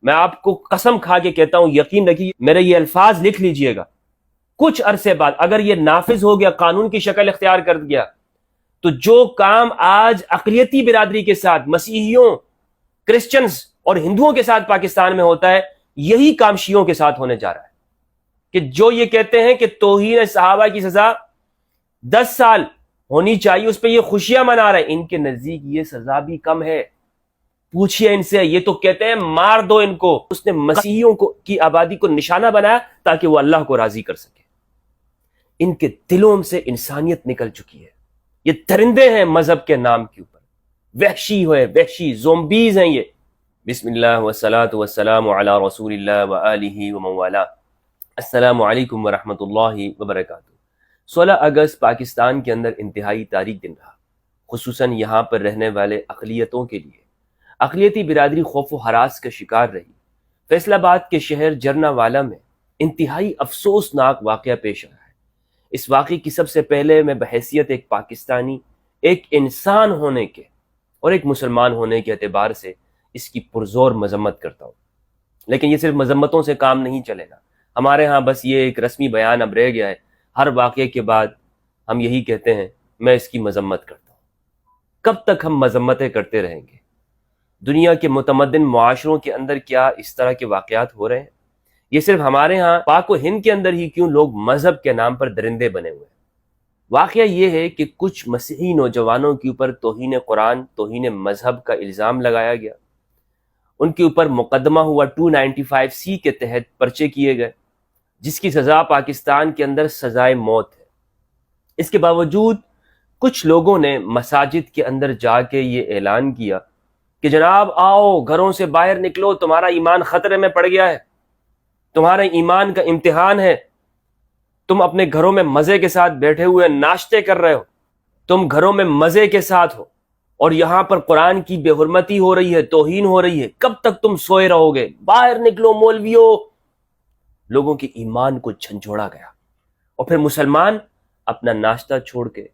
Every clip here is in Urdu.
میں آپ کو قسم کھا کے کہتا ہوں، یقین رکھیے، میرے یہ الفاظ لکھ لیجئے گا، کچھ عرصے بعد اگر یہ نافذ ہو گیا، قانون کی شکل اختیار کر گیا، تو جو کام آج اقلیتی برادری کے ساتھ، مسیحیوں، کرسچنز اور ہندوؤں کے ساتھ پاکستان میں ہوتا ہے، یہی کام شیعوں کے ساتھ ہونے جا رہا ہے۔ کہ جو یہ کہتے ہیں کہ توہین صحابہ کی سزا 10 سال ہونی چاہیے، اس پہ یہ خوشیاں منا رہے ہیں، ان کے نزدیک یہ سزا بھی کم ہے۔ پوچھئے ان سے، یہ تو کہتے ہیں مار دو ان کو۔ اس نے مسیحیوں کی آبادی کو نشانہ بنایا تاکہ وہ اللہ کو راضی کر سکے۔ ان کے دلوں سے انسانیت نکل چکی ہے۔ یہ درندے ہیں مذہب کے نام کے اوپر، وحشی ہوئے، وحشی زومبیز ہیں یہ۔ بسم اللہ والصلاة والسلام علی رسول اللہ وآلہ ومن والاه۔ السلام علیکم ورحمۃ اللہ وبرکاتہ۔ 16 اگست پاکستان کے اندر انتہائی تاریک دن رہا، خصوصاً یہاں پر رہنے والے اقلیتوں کے لیے۔ اقلیتی برادری خوف و ہراس کا شکار رہی۔ فیصل آباد کے شہر جرنا والا میں انتہائی افسوسناک واقعہ پیش آیا ہے۔ اس واقعے کی سب سے پہلے میں بحیثیت ایک پاکستانی، ایک انسان ہونے کے اور ایک مسلمان ہونے کے اعتبار سے اس کی پرزور مذمت کرتا ہوں۔ لیکن یہ صرف مذمتوں سے کام نہیں چلے گا۔ ہمارے ہاں بس یہ ایک رسمی بیان اب رہ گیا ہے، ہر واقعے کے بعد ہم یہی کہتے ہیں میں اس کی مذمت کرتا ہوں۔ کب تک ہم مذمتیں کرتے رہیں گے؟ دنیا کے متمدن معاشروں کے اندر کیا اس طرح کے واقعات ہو رہے ہیں؟ یہ صرف ہمارے ہاں پاک و ہند کے اندر ہی کیوں لوگ مذہب کے نام پر درندے بنے ہوئے ہیں؟ واقعہ یہ ہے کہ کچھ مسیحی نوجوانوں کے اوپر توہین قرآن، توہین مذہب کا الزام لگایا گیا۔ ان کے اوپر مقدمہ ہوا 295C کے تحت پرچے کیے گئے، جس کی سزا پاکستان کے اندر سزائے موت ہے۔ اس کے باوجود کچھ لوگوں نے مساجد کے اندر جا کے یہ اعلان کیا کہ جناب آؤ، گھروں سے باہر نکلو، تمہارا ایمان خطرے میں پڑ گیا ہے، تمہارے ایمان کا امتحان ہے، تم اپنے گھروں میں مزے کے ساتھ بیٹھے ہوئے ناشتے کر رہے ہو، تم گھروں میں مزے کے ساتھ ہو، اور یہاں پر قرآن کی بے حرمتی ہو رہی ہے، توہین ہو رہی ہے، کب تک تم سوئے رہو گے؟ باہر نکلو مولویو۔ لوگوں کے ایمان کو جھنجھوڑا گیا، اور پھر مسلمان اپنا ناشتہ چھوڑ کے،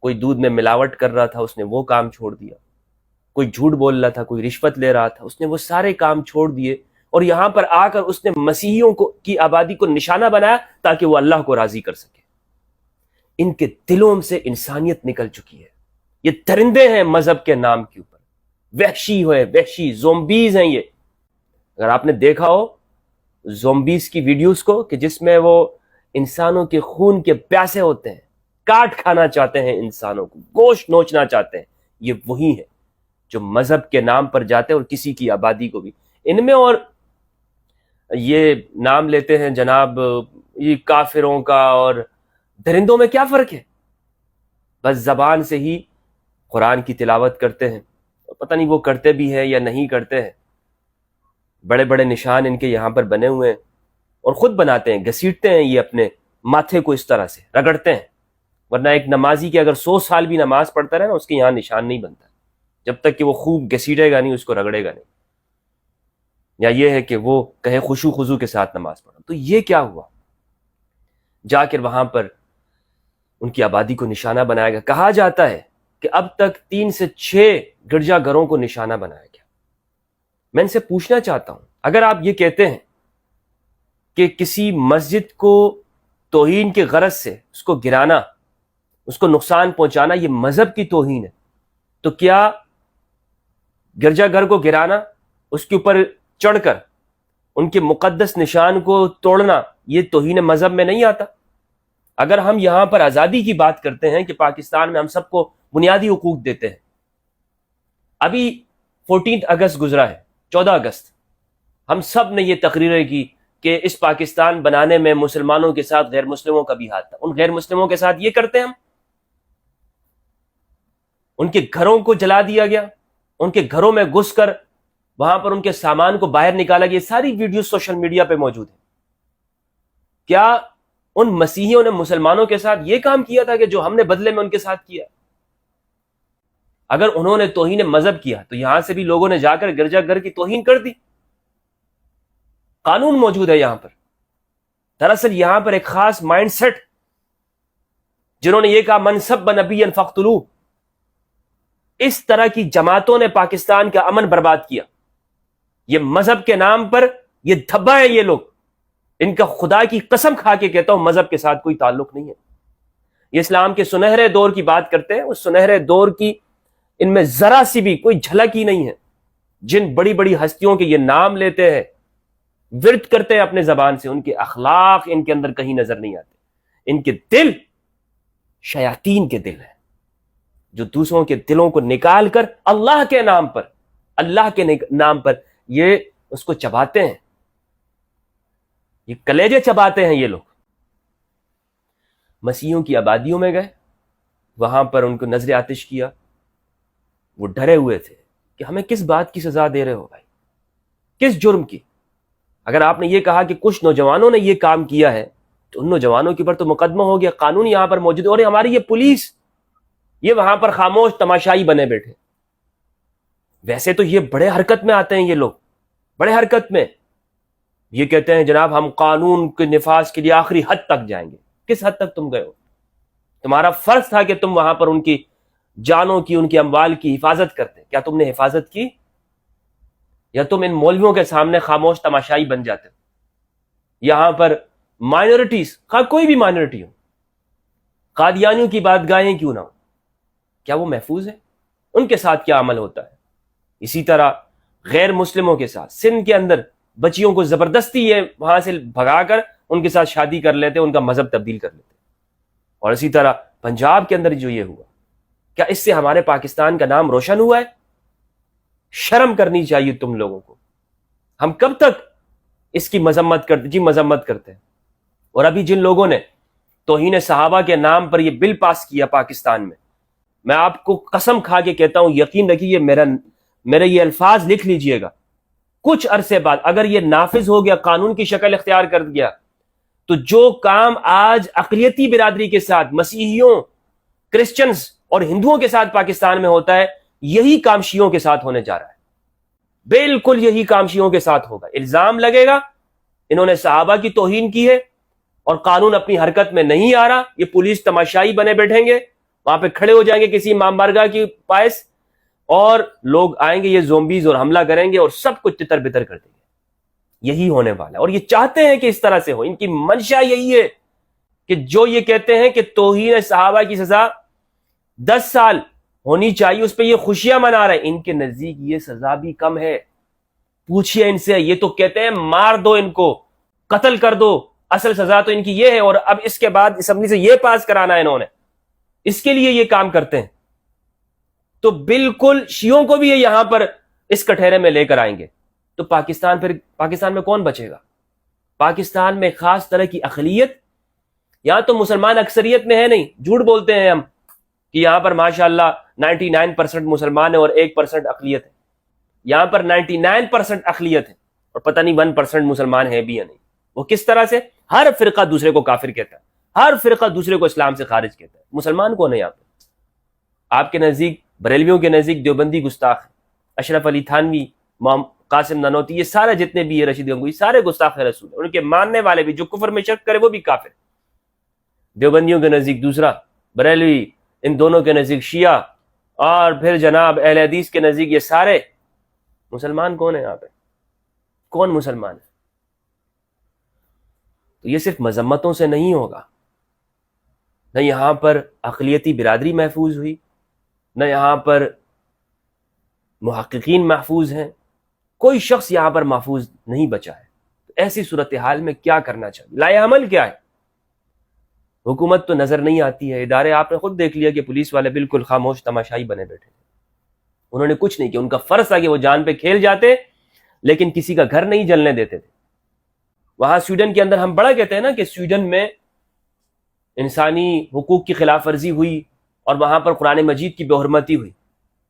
کوئی دودھ میں ملاوٹ کر رہا تھا اس نے وہ کام چھوڑ دیا، کوئی جھوٹ بول رہا تھا، کوئی رشوت لے رہا تھا، اس نے وہ سارے کام چھوڑ دیے، اور یہاں پر آ کر اس نے مسیحیوں کی آبادی کو نشانہ بنایا تاکہ وہ اللہ کو راضی کر سکے۔ ان کے دلوں سے انسانیت نکل چکی ہے۔ یہ درندے ہیں مذہب کے نام کے اوپر، وحشی ہوئے، وحشی زومبیز ہیں یہ۔ اگر آپ نے دیکھا ہو زومبیز کی ویڈیوز کو، کہ جس میں وہ انسانوں کے خون کے پیاسے ہوتے ہیں، کاٹ کھانا چاہتے ہیں انسانوں کو، گوشت نوچنا چاہتے ہیں، یہ وہی ہے جو مذہب کے نام پر جاتے ہیں اور کسی کی آبادی کو بھی ان میں، اور یہ نام لیتے ہیں جناب یہ کافروں کا، اور درندوں میں کیا فرق ہے؟ بس زبان سے ہی قرآن کی تلاوت کرتے ہیں، پتہ نہیں وہ کرتے بھی ہیں یا نہیں کرتے ہیں۔ بڑے بڑے نشان ان کے یہاں پر بنے ہوئے ہیں، اور خود بناتے ہیں، گھسیٹتے ہیں یہ اپنے ماتھے کو، اس طرح سے رگڑتے ہیں۔ ورنہ ایک نمازی کے اگر 100 سال بھی نماز پڑھتا رہے نا، اس کے یہاں نشان نہیں بنتا جب تک کہ وہ خوب گھسیٹے گا نہیں، اس کو رگڑے گا نہیں، یا یہ ہے کہ وہ کہے خشوع خضوع کے ساتھ نماز پڑھا۔ تو یہ کیا ہوا؟ جا کر وہاں پر ان کی آبادی کو نشانہ بنایا گیا۔ کہا جاتا ہے کہ اب تک 3 سے 6 گرجا گھروں کو نشانہ بنایا گیا۔ میں ان سے پوچھنا چاہتا ہوں، اگر آپ یہ کہتے ہیں کہ کسی مسجد کو توہین کے غرض سے اس کو گرانا، اس کو نقصان پہنچانا یہ مذہب کی توہین ہے، تو کیا گرجا گھر کو گرانا، اس کے اوپر چڑھ کر ان کے مقدس نشان کو توڑنا، یہ توہین مذہب میں نہیں آتا؟ اگر ہم یہاں پر آزادی کی بات کرتے ہیں کہ پاکستان میں ہم سب کو بنیادی حقوق دیتے ہیں، ابھی 14 اگست گزرا ہے، 14 اگست، ہم سب نے یہ تقریریں کی کہ اس پاکستان بنانے میں مسلمانوں کے ساتھ غیر مسلموں کا بھی ہاتھ تھا۔ ان غیر مسلموں کے ساتھ یہ کرتے ہیں ہم؟ ان کے گھروں کو جلا دیا گیا، ان کے گھروں میں گھس کر وہاں پر ان کے سامان کو باہر نکالا گیا۔ ساری ویڈیوز سوشل میڈیا پہ موجود ہیں۔ کیا ان مسیحیوں نے مسلمانوں کے ساتھ یہ کام کیا تھا کہ جو ہم نے بدلے میں ان کے ساتھ کیا؟ اگر انہوں نے توہین مذہب کیا تو یہاں سے بھی لوگوں نے جا کر گرجا گھر کی توہین کر دی۔ قانون موجود ہے یہاں پر۔ دراصل یہاں پر ایک خاص مائنڈ سیٹ، جنہوں نے یہ کہا من سب نبی فاقتلوہ، اس طرح کی جماعتوں نے پاکستان کا امن برباد کیا۔ یہ مذہب کے نام پر یہ دھبا ہے یہ لوگ. ان کا خدا کی قسم کھا کے کہتا ہوں مذہب کے ساتھ کوئی تعلق نہیں ہے. یہ اسلام کے سنہرے دور کی بات کرتے ہیں, اس سنہرے دور کی ان میں ذرا سی بھی کوئی جھلک ہی نہیں ہے. جن بڑی بڑی ہستیوں کے یہ نام لیتے ہیں, ورد کرتے ہیں اپنے زبان سے, ان کے اخلاق ان کے اندر کہیں نظر نہیں آتے. ان کے دل شیاطین کے دل ہیں, جو دوسروں کے دلوں کو نکال کر اللہ کے نام پر یہ اس کو چباتے ہیں. یہ کلیجے چباتے ہیں یہ لوگ. مسیحیوں کی آبادیوں میں گئے, وہاں پر ان کو نظر آتش کیا. وہ ڈرے ہوئے تھے کہ ہمیں کس بات کی سزا دے رہے ہو بھائی, کس جرم کی. اگر آپ نے یہ کہا کہ کچھ نوجوانوں نے یہ کام کیا ہے تو ان نوجوانوں کے اوپر تو مقدمہ ہو گیا. قانون یہاں پر موجود ہے, اور ہماری یہ پولیس یہ وہاں پر خاموش تماشائی بنے بیٹھے. ویسے تو یہ بڑے حرکت میں آتے ہیں یہ لوگ, بڑے حرکت میں. یہ کہتے ہیں جناب ہم قانون کے نفاذ کے لیے آخری حد تک جائیں گے. کس حد تک تم گئے ہو؟ تمہارا فرض تھا کہ تم وہاں پر ان کی جانوں کی, ان کے اموال کی حفاظت کرتے. کیا تم نے حفاظت کی, یا تم ان مولویوں کے سامنے خاموش تماشائی بن جاتے ہو؟ یہاں پر مائنورٹیز, کوئی بھی مائنورٹی ہو, قادیانیوں کی بات گاہیں کیوں نہ ہو, کیا وہ محفوظ ہے؟ ان کے ساتھ کیا عمل ہوتا ہے؟ اسی طرح غیر مسلموں کے ساتھ سندھ کے اندر بچیوں کو زبردستی یہ وہاں سے بھگا کر ان کے ساتھ شادی کر لیتے, ان کا مذہب تبدیل کر لیتے. اور اسی طرح پنجاب کے اندر جو یہ ہوا, کیا اس سے ہمارے پاکستان کا نام روشن ہوا ہے؟ شرم کرنی چاہیے تم لوگوں کو. ہم کب تک اس کی مذمت کرتے ہیں. اور ابھی جن لوگوں نے توہین صحابہ کے نام پر یہ بل پاس کیا پاکستان میں آپ کو قسم کھا کے کہتا ہوں, یقین رکھیے, میرے یہ الفاظ لکھ لیجئے گا. کچھ عرصے بعد اگر یہ نافذ ہو گیا, قانون کی شکل اختیار کر گیا, تو جو کام آج اقلیتی برادری کے ساتھ, مسیحیوں, کرسچنز اور ہندوؤں کے ساتھ پاکستان میں ہوتا ہے, یہی کام شیعوں کے ساتھ ہونے جا رہا ہے. بالکل یہی کام شیعوں کے ساتھ ہوگا. الزام لگے گا انہوں نے صحابہ کی توہین کی ہے اور قانون اپنی حرکت میں نہیں آ رہا. یہ پولیس تماشائی بنے بیٹھیں گے, وہاں پہ کھڑے ہو جائیں گے کسی امام بارگاہ کی پاس, اور لوگ آئیں گے یہ زومبیز اور حملہ کریں گے اور سب کچھ تتر بتر کر دیں گے. یہی ہونے والا ہے, اور یہ چاہتے ہیں کہ اس طرح سے ہو. ان کی منشا یہی ہے کہ جو یہ کہتے ہیں کہ توہین صحابہ کی سزا 10 سال ہونی چاہیے, اس پہ یہ خوشیاں منا رہے ہیں. ان کے نزدیک یہ سزا بھی کم ہے. پوچھئے ان سے, یہ تو کہتے ہیں مار دو ان کو, قتل کر دو, اصل سزا تو ان کی یہ ہے. اور اب اس کے بعد اسمبلی سے یہ پاس کرانا ہے انہوں نے, اس کے لیے یہ کام کرتے ہیں. تو بالکل شیعوں کو بھی یہ یہاں پر اس کٹہرے میں لے کر آئیں گے. تو پاکستان میں کون بچے گا؟ پاکستان میں خاص طرح کی اقلیت, یہاں تو مسلمان اکثریت میں ہے نہیں. جھوٹ بولتے ہیں ہم کہ یہاں پر ماشاءاللہ 99% مسلمان ہے اور 1% اقلیت ہے. یہاں پر 99% اقلیت ہے اور پتہ نہیں 1% مسلمان ہے بھی یا نہیں. وہ کس طرح سے؟ ہر فرقہ دوسرے کو کافر کہتا ہے, ہر فرقہ دوسرے کو اسلام سے خارج کہتا ہے. مسلمان کون ہے یہاں پہ؟ آپ کے نزدیک, بریلویوں کے نزدیک دیوبندی گستاخ ہے, اشرف علی تھانوی, قاسم نانوتی, یہ سارے جتنے بھی, یہ رشید گنگوئی, سارے گستاخ رسول ہیں. ان کے ماننے والے بھی جو کفر میں شک کرے وہ بھی کافر. دیوبندیوں کے نزدیک دوسرا, بریلوی, ان دونوں کے نزدیک شیعہ, اور پھر جناب اہل حدیث کے نزدیک یہ سارے. مسلمان کون ہے یہاں پہ؟ کون مسلمان ہے؟ تو یہ صرف مذمتوں سے نہیں ہوگا. نہ یہاں پر اقلیتی برادری محفوظ ہوئی, نہ یہاں پر محققین محفوظ ہیں, کوئی شخص یہاں پر محفوظ نہیں بچا ہے. تو ایسی صورتحال میں کیا کرنا چاہیے؟ لائے عمل کیا ہے؟ حکومت تو نظر نہیں آتی ہے, ادارے آپ نے خود دیکھ لیا کہ پولیس والے بالکل خاموش تماشائی بنے بیٹھے. انہوں نے کچھ نہیں کیا. ان کا فرض تھا کہ وہ جان پہ کھیل جاتے, لیکن کسی کا گھر نہیں جلنے دیتے تھے. وہاں سویڈن کے اندر ہم بڑا کہتے ہیں نا کہ سویڈن میں انسانی حقوق کی خلاف ورزی ہوئی اور وہاں پر قرآن مجید کی بے حرمتی ہوئی.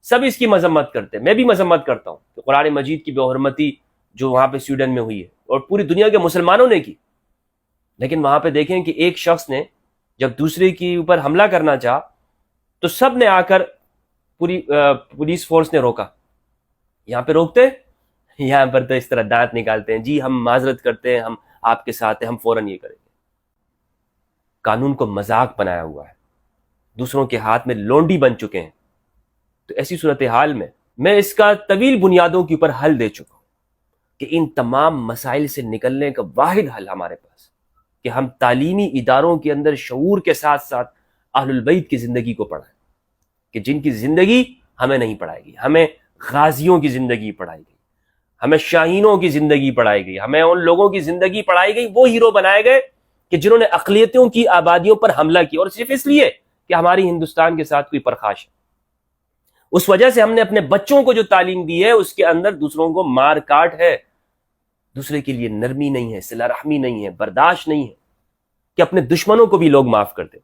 سب اس کی مذمت کرتے ہیں, میں بھی مذمت کرتا ہوں کہ قرآن مجید کی بے حرمتی جو وہاں پہ سویڈن میں ہوئی ہے اور پوری دنیا کے مسلمانوں نے کی. لیکن وہاں پہ دیکھیں کہ ایک شخص نے جب دوسرے کے اوپر حملہ کرنا چاہا تو سب نے آ کر پوری پولیس فورس نے روکا. یہاں پہ روکتے, یہاں پر تو اس طرح دانت نکالتے ہیں, جی ہم معذرت کرتے ہیں, ہم آپ کے ساتھ ہیں, ہم فوراً یہ کریں گے. قانون کو مذاق بنایا ہوا ہے, دوسروں کے ہاتھ میں لونڈی بن چکے ہیں. تو ایسی صورتحال میں اس کا طویل بنیادوں کے اوپر حل دے چکا ہوں. کہ ان تمام مسائل سے نکلنے کا واحد حل ہمارے پاس کہ ہم تعلیمی اداروں کے اندر شعور کے ساتھ ساتھ اہل البیت کی زندگی کو پڑھائیں، کہ جن کی زندگی ہمیں نہیں پڑھائے گی، ہمیں غازیوں کی زندگی پڑھائی گئی، ہمیں شاہینوں کی زندگی پڑھائی گئی، ہمیں ان لوگوں کی زندگی پڑھائی گئی، وہ ہیرو بنائے گئے کہ جنہوں نے اقلیتوں کی آبادیوں پر حملہ کیا، اور صرف اس لیے کہ ہماری ہندوستان کے ساتھ کوئی پرخاش ہے۔ اس وجہ سے ہم نے اپنے بچوں کو جو تعلیم دی ہے اس کے اندر دوسروں کو مار کاٹ ہے، دوسرے کے لیے نرمی نہیں ہے، صلہ رحمی نہیں ہے، برداشت نہیں ہے، کہ اپنے دشمنوں کو بھی لوگ معاف کر دیں۔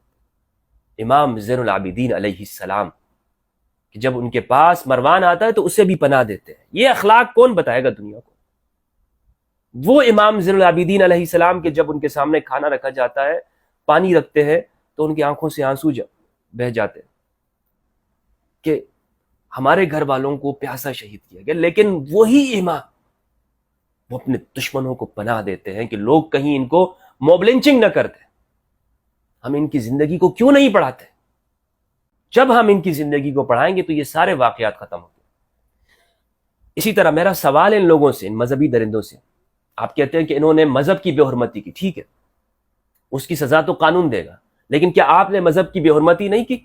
امام زین العابدین علیہ السلام کہ جب ان کے پاس مروان آتا ہے تو اسے بھی پناہ دیتے ہیں۔ یہ اخلاق کون بتائے گا دنیا کو؟ وہ امام زین العابدین علیہ السلام کہ جب ان کے سامنے کھانا رکھا جاتا ہے، پانی رکھتے ہیں تو ان کی آنکھوں سے آنسو بہہ جاتے ہیں کہ ہمارے گھر والوں کو پیاسا شہید کیا گیا، لیکن وہی امام وہ اپنے دشمنوں کو پناہ دیتے ہیں کہ لوگ کہیں ان کو موب لنچنگ نہ کر دیں۔ ہم ان کی زندگی کو کیوں نہیں پڑھاتے؟ جب ہم ان کی زندگی کو پڑھائیں گے تو یہ سارے واقعات ختم ہوں گے۔ اسی طرح میرا سوال ان لوگوں سے، ان مذہبی درندوں سے، آپ کہتے ہیں کہ انہوں نے مذہب کی بے حرمتی کی، ٹھیک ہے، اس کی سزا تو قانون دے گا، لیکن کیا آپ نے مذہب کی بے حرمتی نہیں کی؟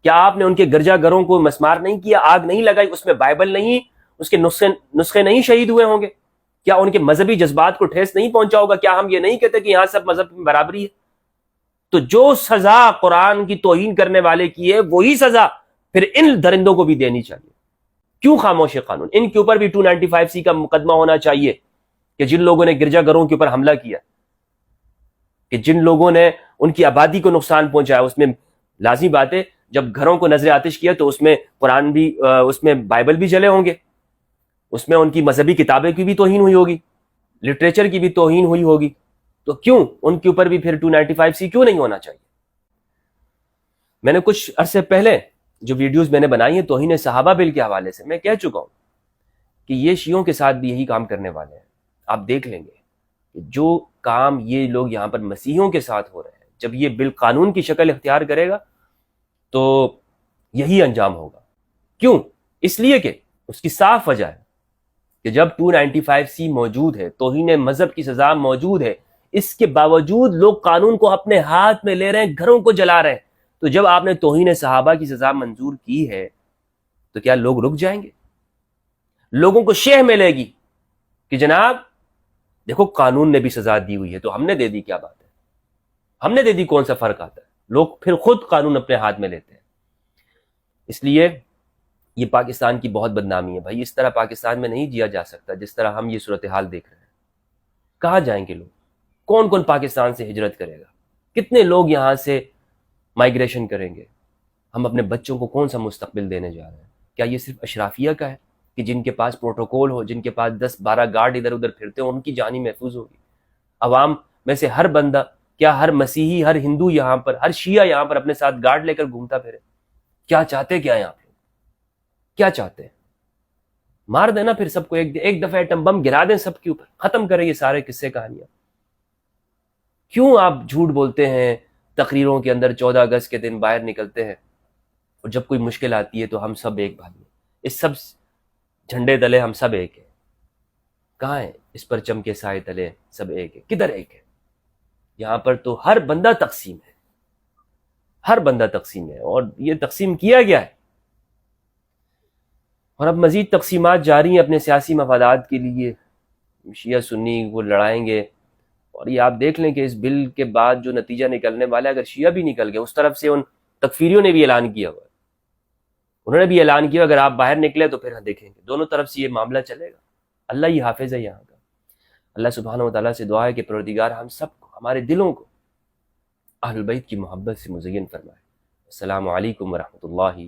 کیا آپ نے ان کے گرجا گھروں کو مسمار نہیں کیا، آگ نہیں لگائی، اس میں بائبل نہیں، اس کے نسخے نہیں شہید ہوئے ہوں گے؟ کیا ان کے مذہبی جذبات کو ٹھیس نہیں پہنچا ہوگا؟ کیا ہم یہ نہیں کہتے کہ یہاں سب مذہب میں برابری ہے؟ تو جو سزا قرآن کی توہین کرنے والے کی ہے وہی سزا پھر ان درندوں کو بھی دینی چاہیے۔ کیوں خاموش ہے قانون؟ ان کے اوپر بھی 295C کا مقدمہ ہونا چاہیے کہ جن لوگوں نے گرجا گھروں کے اوپر حملہ کیا، کہ جن لوگوں نے ان کی آبادی کو نقصان پہنچایا، اس میں لازمی بات ہے جب گھروں کو نظر آتش کیا تو اس میں قرآن بھی، اس میں بائبل بھی جلے ہوں گے، اس میں ان کی مذہبی کتابیں کی بھی توہین ہوئی ہوگی، لٹریچر کی بھی توہین ہوئی ہوگی، تو کیوں ان کے اوپر بھی پھر 295C کیوں نہیں ہونا چاہیے؟ میں نے کچھ عرصے پہلے جو ویڈیوز میں نے بنائی ہیں توہین صحابہ بل کے حوالے سے، میں کہہ چکا ہوں کہ یہ شیعوں کے ساتھ بھی یہی کام کرنے والے ہیں۔ آپ دیکھ لیں گے کہ جو کام یہ لوگ یہاں پر مسیحیوں کے ساتھ ہو رہے ہیں، جب یہ بل قانون کی شکل اختیار کرے گا تو یہی انجام ہوگا۔ کیوں؟ اس لیے کہ اس کی صاف وجہ ہے کہ جب 295C موجود ہے، توہین مذہب کی سزا موجود ہے، اس کے باوجود لوگ قانون کو اپنے ہاتھ میں لے رہے ہیں، گھروں کو جلا رہے ہیں۔ تو جب آپ نے توہین صحابہ کی سزا منظور کی ہے تو کیا لوگ رک جائیں گے؟ لوگوں کو شہ ملے گی کہ جناب دیکھو قانون نے بھی سزا دی ہوئی ہے تو ہم نے دے دی، کیا بات ہے، ہم نے دے دی، کون سا فرق آتا ہے؟ لوگ پھر خود قانون اپنے ہاتھ میں لیتے ہیں۔ اس لیے یہ پاکستان کی بہت بدنامی ہے بھائی، اس طرح پاکستان میں نہیں جیا جا سکتا جس طرح ہم یہ صورتحال دیکھ رہے ہیں۔ کہاں جائیں گے لوگ؟ کون کون پاکستان سے ہجرت کرے گا؟ کتنے لوگ یہاں سے مائگریشن کریں گے؟ ہم اپنے بچوں کو کون سا مستقبل دینے جا رہے ہیں؟ کیا یہ صرف اشرافیہ کا ہے کہ جن کے پاس پروٹوکول ہو، جن کے پاس 10-12 گارڈ ادھر ادھر پھرتے ہوں ان کی جان ہی محفوظ ہوگی؟ عوام میں سے ہر بندہ، کیا ہر مسیحی، ہر ہندو یہاں پر، ہر شیعہ یہاں پر اپنے ساتھ گارڈ لے کر گھومتا پھرے؟ کیا چاہتے کیا ہیں آپ لوگ؟ کیا چاہتے ہیں؟ مار دینا پھر سب کو، ایک دفعہ ایٹم بم گرا دیں سب کے اوپر، ختم کریں یہ سارے قصے کہانیاں۔ کیوں آپ جھوٹ بولتے ہیں تقریروں کے اندر؟ 14 اگست کے دن باہر نکلتے ہیں اور جب کوئی مشکل آتی ہے تو ہم سب ایک بھائی ہیں، اس سب جھنڈے تلے ہم سب ایک ہیں۔ کہاں ہیں اس پرچم کے سائے تلے سب ایک ہے؟ کدھر ایک ہے؟ یہاں پر تو ہر بندہ تقسیم ہے، ہر بندہ تقسیم ہے، اور یہ تقسیم کیا گیا ہے، اور اب مزید تقسیمات جاری ہیں اپنے سیاسی مفادات کے لیے۔ شیعہ سنی وہ لڑائیں گے، اور یہ آپ دیکھ لیں کہ اس بل کے بعد جو نتیجہ نکلنے والا ہے، اگر شیعہ بھی نکل گئے، اس طرف سے ان تکفیریوں نے بھی اعلان کیا ہوا ہے، انہوں نے بھی اعلان کیا اگر آپ باہر نکلے تو پھر دیکھیں گے، دونوں طرف سے یہ معاملہ چلے گا۔ اللہ ہی حافظ ہے یہاں کا۔ اللہ سبحانہ و تعالیٰ سے دعا ہے کہ پروردگار ہم سب کو، ہمارے دلوں کو اہل بیت کی محبت سے مزین فرمائے۔ السلام علیکم ورحمۃ اللہ